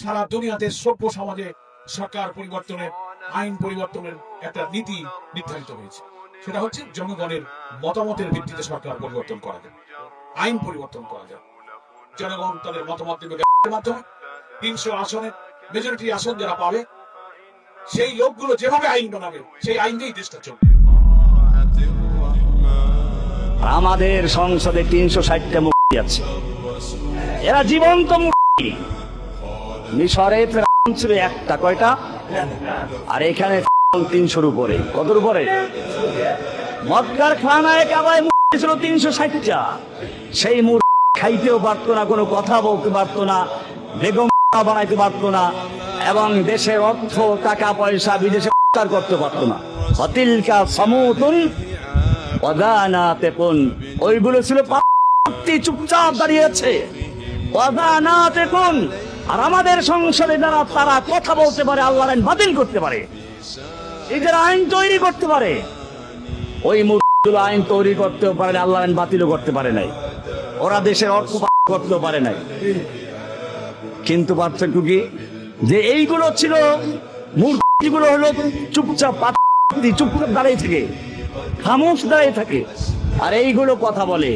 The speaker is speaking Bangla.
সারা দুনিয়াতে সভ্য সমাজে সরকার পরিবর্তনের, আইন পরিবর্তনের একটা নীতি নির্ধারিত হয়েছে। সেটা হচ্ছে জনগণের মতামতের ভিত্তিতে সরকার পরিবর্তন করা যায়, আইন পরিবর্তন করা যায়। জনগণ তাদের মতামত দেবে মাধ্যমে 300 আসনের মেজরিটি আসন যারা পাবে, সেই লোকগুলো যেভাবে আইন বানাবে সেই আইন দিয়েই দেশটা চলবে। আমাদের সংসদে 360টা মুক্তি আছে, এরা জীবন্ত মুক্তি। মিশরে ছিল একটা, কয়টা? আর এখানে 300-র উপরে। কতর উপরে? মক্কার খানায় কাবায় মুক্তি ছিল 360টা। সেই মুখ খাইতেও পারতো না, কোনো কথা বলতে পারতো না, বেগম বানাইতে পারতো না, এবং দেশের অর্থ টাকা পয়সা বিদেশে করতে পারতো না। হতিলকা সমুতুন অদানাতেকুন, ওইগুলো ছিল চুপচাপ দাঁড়িয়েছে। অদানাতেকুন। আর আমাদের সংসদে যারা, তারা কথা বলতে পারে, আল্লাহর আইন বাতিল করতে পারে, এই যারা আইন তৈরি করতে পারে, ওই মুরগুলো আইন তৈরি করতেও পারে, আল্লাহর আইন বাতিলও করতে পারে নাই। ওরা দেশের অর্থ করতেও পারে নাই। কিন্তু পার্থক্য কি? যে এইগুলো ছিল, মূর্তিগুলো হলো চুপচাপ চুপচাপ দাঁড়িয়ে থাকে, খামোশ দাঁড়িয়ে থাকে, আর এইগুলো কথা বলে।